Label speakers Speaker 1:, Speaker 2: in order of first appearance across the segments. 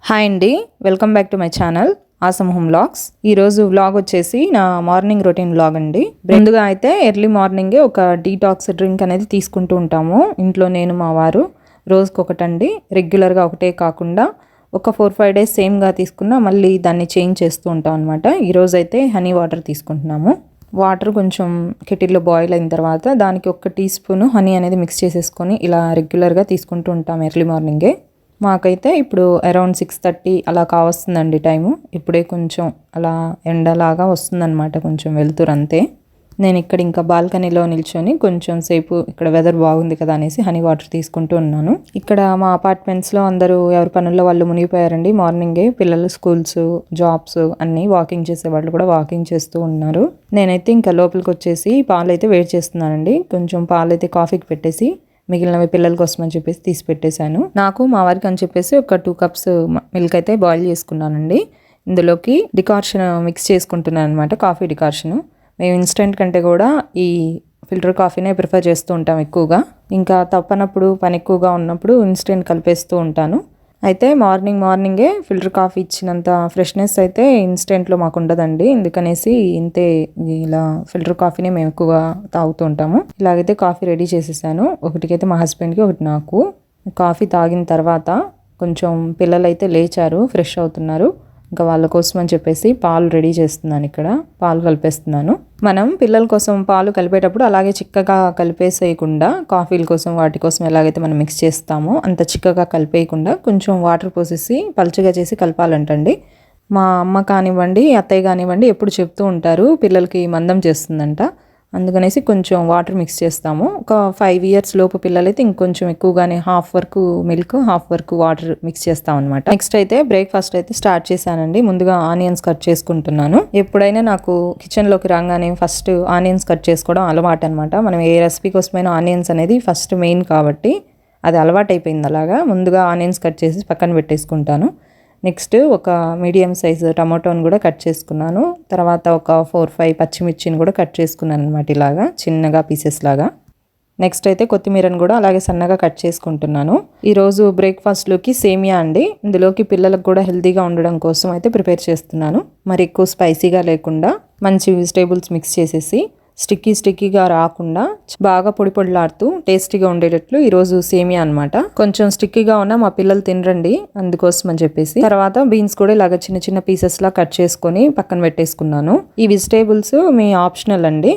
Speaker 1: Hi అండి, welcome back to my channel awesome home vlogs. ఈరోజు vlog వచ్చేసి నా మార్నింగ్ రొటీన్ వ్లాగ్ అండి. ముందుగా అయితే ఎర్లీ మార్నింగే ఒక డీటాక్స్ డ్రింక్ అనేది తీసుకుంటూ ఉంటాము ఇంట్లో, నేను మా వారు. రోజుకొకటండి, రెగ్యులర్గా ఒకటే కాకుండా ఒక 4-5 డేస్ సేమ్గా తీసుకున్నా మళ్ళీ దాన్ని చేంజ్ చేస్తూ ఉంటాం అనమాట. ఈరోజు అయితే హనీ వాటర్ తీసుకుంటున్నాము. వాటర్ కొంచెం కెటిల్లో బాయిల్ అయిన తర్వాత దానికి 1 టీ స్పూన్ హనీ అనేది మిక్స్ చేసేసుకొని ఇలా రెగ్యులర్గా తీసుకుంటూ ఉంటాం ఎర్లీ మార్నింగే. మాకైతే ఇప్పుడు అరౌండ్ 6:30 అలా కావస్తుందండి టైము. ఇప్పుడే కొంచెం అలా ఎండలాగా వస్తుందన్నమాట, కొంచెం వెళ్తురు అంతే. నేను ఇక్కడ ఇంకా బాల్కనీలో నిల్చొని కొంచెం సేపు ఇక్కడ వెదర్ బాగుంది కదా అనేసి హనీ వాటర్ తీసుకుంటూ ఉన్నాను. ఇక్కడ మా అపార్ట్మెంట్స్లో అందరూ ఎవరి పనుల్లో వాళ్ళు మునిగిపోయారండి. మార్నింగే పిల్లలు స్కూల్స్, జాబ్స్ అన్నీ వాకింగ్ చేసే వాళ్ళు కూడా వాకింగ్ చేస్తూ ఉన్నారు. నేనైతే ఇంకా లోపలికి వచ్చేసి పాలైతే వేడి చేస్తున్నానండి. కొంచెం పాలైతే కాఫీకి పెట్టేసి మిగిలినవి పిల్లల కోసం అని చెప్పేసి తీసి పెట్టేశాను. నాకు మా వారికి అని చెప్పేసి ఒక 2 కప్స్ మిల్క్ అయితే బాయిల్ చేసుకున్నానండి. ఇందులోకి డికార్షన్ మిక్స్ చేసుకుంటున్నాను అనమాట, కాఫీ డికార్షను. మేము ఇన్స్టెంట్ కంటే కూడా ఈ ఫిల్టర్ కాఫీనే ప్రిఫర్ చేస్తూ ఉంటాం ఎక్కువగా. ఇంకా తప్పనప్పుడు పని ఎక్కువగా ఉన్నప్పుడు ఇన్స్టెంట్ కలిపేస్తూ ఉంటాను. అయితే మార్నింగే ఫిల్టర్ కాఫీ ఇచ్చినంత ఫ్రెష్నెస్ అయితే ఇన్స్టెంట్లో మాకు ఉండదండి. ఎందుకనేసి ఇంతే ఇలా ఫిల్టర్ కాఫీనే మేము ఎక్కువగా తాగుతూ ఉంటాము. ఇలాగైతే కాఫీ రెడీ చేసేసాను. ఒకటికైతే మా హస్బెండ్కి, ఒకటి నాకు. కాఫీ తాగిన తర్వాత కొంచెం పిల్లలు అయితే లేచారు, ఫ్రెష్ అవుతున్నారు. ఇంకా వాళ్ళ కోసం అని చెప్పేసి పాలు రెడీ చేస్తున్నాను. ఇక్కడ పాలు కలిపేస్తున్నాను. మనం పిల్లల కోసం పాలు కలిపేటప్పుడు అలాగే చిక్కగా కలిపేసేయకుండా, కాఫీల కోసం వాటి కోసం ఎలాగైతే మనం మిక్స్ చేస్తామో అంత చిక్కగా కలిపేయకుండా కొంచెం వాటర్ పోసేసి పలుచగా చేసి కలపాలంటండి. మా అమ్మ కానివ్వండి, అత్తయ్య కానివ్వండి ఎప్పుడు చెప్తూ ఉంటారు పిల్లలకి మందం చేస్తుందంట. అందుకనేసి కొంచెం వాటర్ మిక్స్ చేస్తాము. ఒక 5 ఇయర్స్ లోపు పిల్లలైతే ఇంకొంచెం ఎక్కువగానే హాఫ్ వరకు మిల్క్, హాఫ్ వరకు వాటర్ మిక్స్ చేస్తాం అనమాట. నెక్స్ట్ అయితే బ్రేక్ఫాస్ట్ అయితే స్టార్ట్ చేశానండి. ముందుగా ఆనియన్స్ కట్ చేసుకుంటున్నాను. ఎప్పుడైనా నాకు కిచెన్లోకి రాగానే ఫస్ట్ ఆనియన్స్ కట్ చేసుకోవడం అలవాటు అనమాట. మనం ఏ రెసిపీ కోసమైనా ఆనియన్స్ అనేది ఫస్ట్ మెయిన్ కాబట్టి అది అలవాటు అయిపోయింది. అలాగా ముందుగా ఆనియన్స్ కట్ చేసి పక్కన పెట్టేసుకుంటాను. నెక్స్ట్ ఒక మీడియం సైజు టమాటోని కూడా కట్ చేసుకున్నాను. తర్వాత ఒక 4-5 పచ్చిమిర్చిని కూడా కట్ చేసుకున్నాను అనమాట, ఇలాగా చిన్నగా పీసెస్ లాగా. నెక్స్ట్ అయితే కొత్తిమీరని కూడా అలాగే సన్నగా కట్ చేసుకుంటున్నాను. ఈరోజు బ్రేక్ఫాస్ట్లోకి సేమియా అండి. ఇందులోకి పిల్లలకు కూడా హెల్తీగా ఉండడం కోసం అయితే ప్రిపేర్ చేస్తున్నాను. మరి ఎక్కువ స్పైసీగా లేకుండా మంచి వెజిటేబుల్స్ మిక్స్ చేసేసి స్టిక్కీగా రాకుండా బాగా పొడిలాడుతూ టేస్టీగా ఉండేటట్లు ఈరోజు సేమియా అనమాట. కొంచెం స్టిక్కీగా ఉన్నా మా పిల్లలు తినరండి, అందుకోసం అని చెప్పేసి. తర్వాత బీన్స్ కూడా ఇలాగ చిన్న చిన్న పీసెస్ లా కట్ చేసుకొని పక్కన పెట్టేసుకున్నాను. ఈ వెజిటేబుల్స్ మీ ఆప్షనల్ అండి.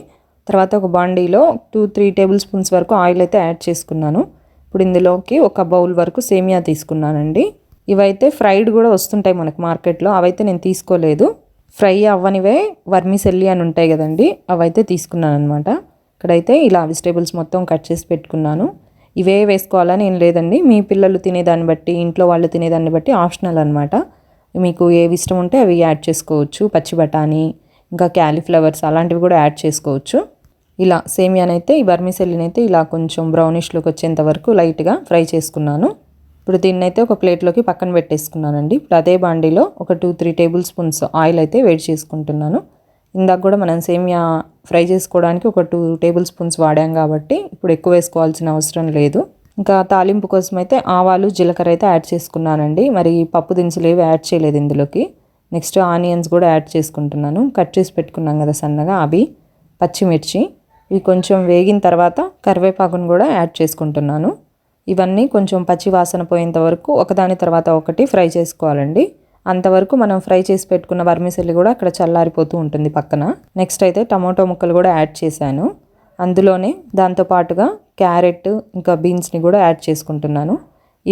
Speaker 1: తర్వాత ఒక బాండీలో 2-3 టేబుల్ స్పూన్స్ వరకు ఆయిల్ అయితే యాడ్ చేసుకున్నాను. ఇప్పుడు ఇందులోకి ఒక బౌల్ వరకు సేమియా తీసుకున్నానండి. ఇవైతే ఫ్రైడ్ కూడా వస్తుంటాయి మనకు మార్కెట్లో, అవైతే నేను తీసుకోలేదు. ఫ్రై అవ్వనివే వర్మిసెల్లి అని ఉంటాయి కదండి, అవైతే తీసుకున్నాను అనమాట. ఇక్కడైతే ఇలా వెజిటేబుల్స్ మొత్తం కట్ చేసి పెట్టుకున్నాను. ఇవే వేసుకోవాలని ఏం లేదండి, మీ పిల్లలు తినేదాన్ని బట్టి, ఇంట్లో వాళ్ళు తినేదాన్ని బట్టి ఆప్షనల్ అనమాట. మీకు ఏవి ఇష్టం ఉంటే అవి యాడ్ చేసుకోవచ్చు. పచ్చి బఠానీ, ఇంకా క్యాలీఫ్లవర్స్ అలాంటివి కూడా యాడ్ చేసుకోవచ్చు. ఇలా సేమియానైతే, ఈ వర్మిసెల్లినైతే ఇలా కొంచెం బ్రౌనిష్లోకి వచ్చేంత వరకు లైట్గా ఫ్రై చేసుకున్నాను. ఇప్పుడు దీన్నైతే ఒక ప్లేట్లోకి పక్కన పెట్టేసుకున్నానండి. ఇప్పుడు అదే బాండీలో ఒక 2-3 టేబుల్ స్పూన్స్ ఆయిల్ అయితే వేడి చేసుకుంటున్నాను. ఇందాక కూడా మనం సేమియా ఫ్రై చేసుకోవడానికి ఒక 2 టేబుల్ స్పూన్స్ వాడాం కాబట్టి ఇప్పుడు ఎక్కువ వేసుకోవాల్సిన అవసరం లేదు. ఇంకా తాలింపు కోసం అయితే ఆవాలు, జీలకర్ర అయితే యాడ్ చేసుకున్నానండి. మరి పప్పు దినుసులు ఏవి యాడ్ చేయలేదు ఇందులోకి. నెక్స్ట్ ఆనియన్స్ కూడా యాడ్ చేసుకుంటున్నాను. కట్ చేసి పెట్టుకున్నాం కదా సన్నగా, అవి, పచ్చిమిర్చి, ఇవి కొంచెం వేగిన తర్వాత కరివేపాకును కూడా యాడ్ చేసుకుంటున్నాను. ఇవన్నీ కొంచెం పచ్చి వాసన పోయేంత వరకు ఒకదాని తర్వాత ఒకటి ఫ్రై చేసుకోవాలండి. అంతవరకు మనం ఫ్రై చేసి పెట్టుకున్న వర్మిసెల్లి కూడా అక్కడ చల్లారిపోతూ ఉంటుంది పక్కన. నెక్స్ట్ అయితే టమాటో ముక్కలు కూడా యాడ్ చేశాను. అందులోనే దాంతోపాటుగా క్యారెట్, ఇంకా బీన్స్ని కూడా యాడ్ చేసుకుంటున్నాను.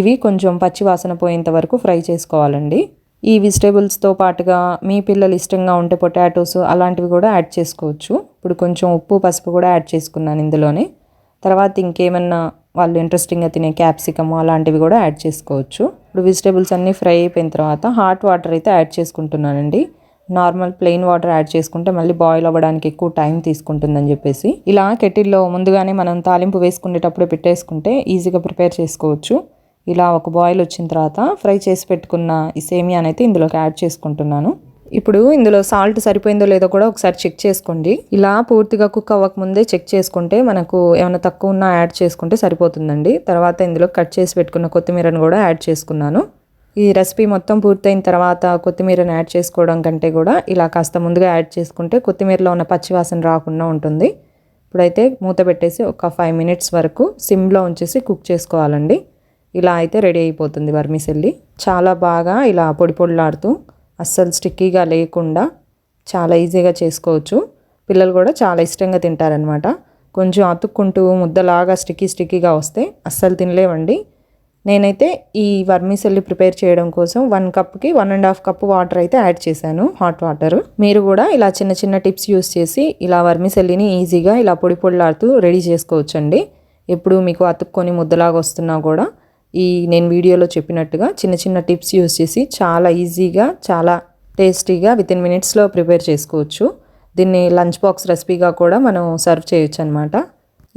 Speaker 1: ఇవి కొంచెం పచ్చి వాసన పోయేంత వరకు ఫ్రై చేసుకోవాలండి. ఈ వెజిటేబుల్స్తో పాటుగా మీ పిల్లలు ఇష్టంగా ఉంటే పొటాటోస్ అలాంటివి కూడా యాడ్ చేసుకోవచ్చు. ఇప్పుడు కొంచెం ఉప్పు, పసుపు కూడా యాడ్ చేసుకున్నాను ఇందులోనే. తర్వాత ఇంకేమన్నా వాళ్ళు ఇంట్రెస్టింగ్గా తినే క్యాప్సికమ్ అలాంటివి కూడా యాడ్ చేసుకోవచ్చు. ఇప్పుడు వెజిటేబుల్స్ అన్నీ ఫ్రై అయిపోయిన తర్వాత హాట్ వాటర్ అయితే యాడ్ చేసుకుంటున్నానండి. నార్మల్ ప్లెయిన్ వాటర్ యాడ్ చేసుకుంటే మళ్ళీ బాయిల్ అవ్వడానికి ఎక్కువ టైం తీసుకుంటుందని చెప్పేసి ఇలా కెటిల్లో ముందుగానే మనం తాలింపు వేసుకునేటప్పుడు పెట్టేసుకుంటే ఈజీగా ప్రిపేర్ చేసుకోవచ్చు. ఇలా ఒక బాయిల్ వచ్చిన తర్వాత ఫ్రై చేసి పెట్టుకున్న ఈ సేమియాని అయితే ఇందులోకి యాడ్ చేసుకుంటున్నాను. ఇప్పుడు ఇందులో సాల్ట్ సరిపోయిందో లేదో కూడా ఒకసారి చెక్ చేసుకోండి. ఇలా పూర్తిగా కుక్ అవ్వకముందే చెక్ చేసుకుంటే మనకు ఏమైనా తక్కువ ఉన్నా యాడ్ చేసుకుంటే సరిపోతుందండి. తర్వాత ఇందులో కట్ చేసి పెట్టుకున్న కొత్తిమీరను కూడా యాడ్ చేసుకున్నాను. ఈ రెసిపీ మొత్తం పూర్తయిన తర్వాత కొత్తిమీరని యాడ్ చేసుకోవడం కంటే కూడా ఇలా కాస్త ముందుగా యాడ్ చేసుకుంటే కొత్తిమీరలో ఉన్న పచ్చివాసన రాకుండా ఉంటుంది. ఇప్పుడైతే మూత పెట్టేసి ఒక 5 మినిట్స్ వరకు సిమ్లో ఉంచేసి కుక్ చేసుకోవాలండి. ఇలా అయితే రెడీ అయిపోతుంది వర్మిసెల్లి. చాలా బాగా ఇలా పొడి పొడిలాడుతూ అస్సలు స్టిక్కీగా లేకుండా చాలా ఈజీగా చేసుకోవచ్చు. పిల్లలు కూడా చాలా ఇష్టంగా తింటారనమాట. కొంచెం అతుక్కుంటూ ముద్దలాగా స్టిక్కీగా వస్తే అస్సలు తినలేవండి. నేనైతే ఈ వర్మిసెల్లి ప్రిపేర్ చేయడం కోసం 1 కప్కి 1.5 కప్ వాటర్ అయితే యాడ్ చేశాను, హాట్ వాటర్. మీరు కూడా ఇలా చిన్న చిన్న టిప్స్ యూస్ చేసి ఇలా వర్మిసెల్లిని ఈజీగా ఇలా పొడి పొడిలాడుతూ రెడీ చేసుకోవచ్చండి. ఎప్పుడు మీకు అతుక్కొని ముద్దలాగా వస్తున్నా కూడా నేను వీడియోలో చెప్పినట్టుగా చిన్న చిన్న టిప్స్ యూస్ చేసి చాలా ఈజీగా చాలా టేస్టీగా వితిన్ మినిట్స్లో ప్రిపేర్ చేసుకోవచ్చు. దీన్ని లంచ్ బాక్స్ రెసిపీగా కూడా మనం సర్వ్ చేయొచ్చు అనమాట.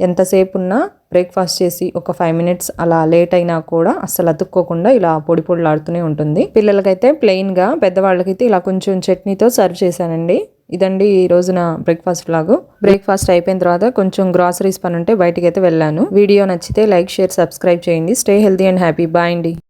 Speaker 1: ఎంతసేపు ఉన్నా బ్రేక్ఫాస్ట్ చేసి ఒక 5 మినిట్స్ అలా లేట్ అయినా కూడా అస్సలు అతుక్కోకుండా ఇలా పొడి పొడిలాడుతూనే ఉంటుంది. పిల్లలకైతే ప్లెయిన్గా, పెద్దవాళ్ళకైతే ఇలా కొంచెం చట్నీతో సర్వ్ చేశానండి. ఇదండి ఈ రోజున బ్రేక్ఫాస్ట్ వ్లాగ్. బ్రేక్ఫాస్ట్ అయిపోయిన తర్వాత కొంచెం గ్రాసరీస్ పని ఉంటే బయటికి అయితే వెళ్ళాను. వీడియో నచ్చితే లైక్, షేర్, సబ్స్క్రైబ్ చేయండి. Stay healthy and happy. Bye అండి.